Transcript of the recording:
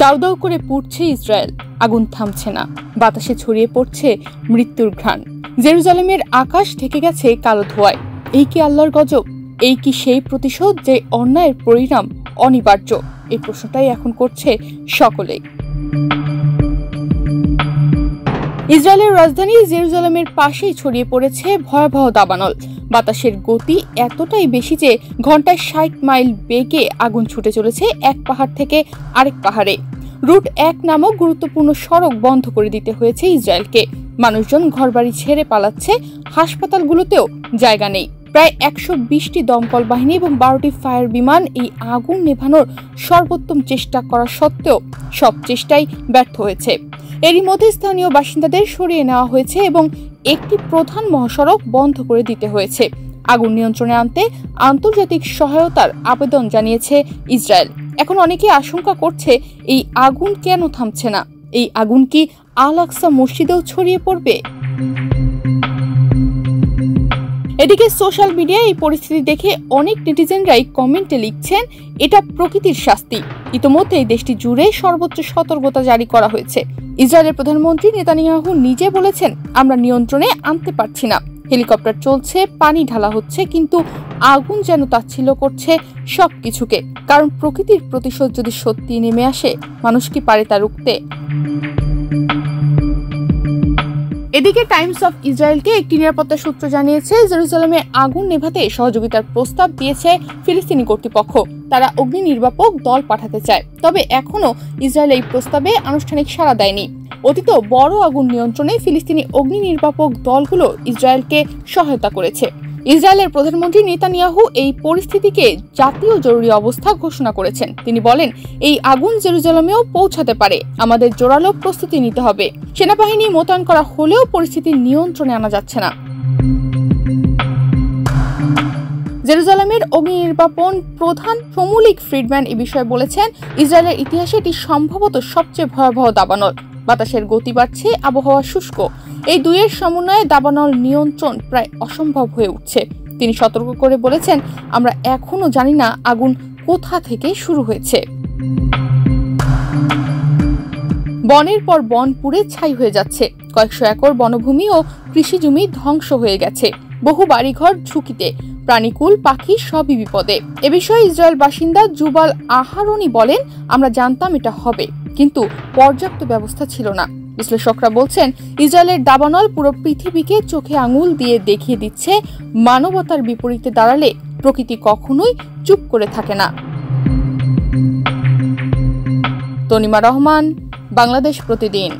দাউ দাউ করে পুড়ছে ইসরায়েল, আগুন থামছে না, বাতাসে ছড়িয়ে পড়ছে মৃত্যুর ঘ্রাণ। জেরুজালেমের আকাশ ঢেকে গেছে কালো ধোঁয়ায়। এই কি আল্লাহর গজব? এই কি সেই প্রতিশোধ যে অন্যায়ের পরিণাম অনিবার্য? এই প্রশ্নটাই এখন করছে সকলেই। ইসরায়েলের রাজধানী জেরুজালেমের পাশেই ছড়িয়ে পড়েছে ভয়াবহ দাবানল। বাতাসের গতি এতটাই বেশি যে ঘন্টায় ৬০ মাইল বেগে আগুন ছুটে চলেছে এক পাহাড় থেকে আরেক পাহাড়ে। রুট ১ নামক গুরুত্বপূর্ণ সড়ক বন্ধ করে দিতে হয়েছে ইসরায়েলকে। মানুষজন ঘরবাড়ি ছেড়ে পালাচ্ছে, হাসপাতালগুলোতেও জায়গা নেই। প্রায় ১২০টি দমকল বাহিনী এবং ১২টি ফায়ার বিমান এই আগুন নেভানোর সর্বোত্তম চেষ্টা করা সত্ত্বেও সব চেষ্টাই ব্যর্থ হয়েছে। এরই মধ্যে স্থানীয় বাসিন্দাদের সরিয়ে নেওয়া হয়েছে এবং একটি প্রধান মহাসড়ক বন্ধ করে দিতে হয়েছে। আগুন নিয়ন্ত্রণে আনতে আন্তর্জাতিক সহায়তার আবেদন জানিয়েছে ইসরায়েল। এখন অনেকে আশঙ্কা করছে, এই আগুন কেন থামছে না? এই আগুন কি আল আকসা মসজিদেও ছড়িয়ে পড়বে? এদিকে সোশ্যাল মিডিয়ায় এই পরিস্থিতি দেখে অনেক নেটিজেনরাই কমেন্টে লিখছেন, এটা প্রকৃতির শাস্তি। ইতোমধ্যেই দেশটি জুড়ে সর্বোচ্চ সতর্কতা জারি করা হয়েছে। ইসরায়েলের প্রধানমন্ত্রী নেতানিয়াহু নিজে বলেছেন, আমরা নিয়ন্ত্রণে আনতে পারছি না। হেলিকপ্টার চলছে, পানি ঢালা হচ্ছে, কিন্তু আগুন যেন তাচ্ছিল্য করছে সবকিছুকে। কারণ প্রকৃতির প্রতিশোধ যদি সত্যি নেমে আসে, মানুষ কি পারে তা রুখতে? এদিকে টাইমস অফ ইসরায়েলকে একটি নিরাপত্তা সূত্র জানিয়েছে, জেরুজালেমে আগুন নেভাতে সহযোগিতার প্রস্তাব দিয়েছে ফিলিস্তিনি কর্তৃপক্ষ। তারা অগ্নি নির্বাপক দল পাঠাতে চায়, তবে এখনো ইসরায়েল এই প্রস্তাবে আনুষ্ঠানিক সাড়া দেয়নি। অতীতে বড় আগুন নিয়ন্ত্রণে ফিলিস্তিনি অগ্নি নির্বাপক দলগুলো ইসরায়েলকে সহায়তা করেছে। ইসরায়েলের প্রধানমন্ত্রী নেতানিয়াহু এই পরিস্থিতিকে জাতীয় জরুরি অবস্থা ঘোষণা করেছেন। তিনি বলেন, এই আগুন জেরুজালেমেও পৌঁছাতে পারে, আমাদের জোরালো প্রস্তুতি নিতে হবে। সেনাবাহিনী মোতায়েন করা হলেও পরিস্থিতি নিয়ন্ত্রণে আনা যাচ্ছে না। জেরুজালেমের অগ্নি নির্বাপন প্রধান শমুলিক ফ্রিডম্যান এ বিষয়ে বলেছেন, ইসরায়েলের ইতিহাসে এটি সম্ভবত সবচেয়ে ভয়াবহ দাবানল। বাতাসের গতি বাড়ছে, আবহাওয়া শুষ্ক। এই দুইয়ের সমন্বয়ে দাবানল নিয়ন্ত্রণ প্রায় অসম্ভব হয়ে উঠছে। তিনি সতর্ক করে বলেছেন, আমরা এখনো জানি না আগুন কোথা থেকে শুরু হয়েছে। বনের পর বন পুড়ে ছাই হয়ে যাচ্ছে। কয়েকশো একর বনভূমি ও কৃষি জমি ধ্বংস হয়ে গেছে। বহু বাড়িঘর ঝুঁকিতে, প্রাণীকুল, পাখি সবই বিপদে। এ বিষয়ে ইসরায়েল বাসিন্দা জুবাল আহারনি বলেন, আমরা জানতাম এটা হবে, কিন্তু পর্যাপ্ত ব্যবস্থা ছিল না। বিশ্লেষকরা বলছেন, ইসরায়েলের দাবানল পুরো পৃথিবীকে চোখে আঙুল দিয়ে দেখিয়ে দিচ্ছে, মানবতার বিপরীতে দাঁড়ালে প্রকৃতি কখনোই চুপ করে থাকে না। তনিমা রহমান, বাংলাদেশ প্রতিদিন।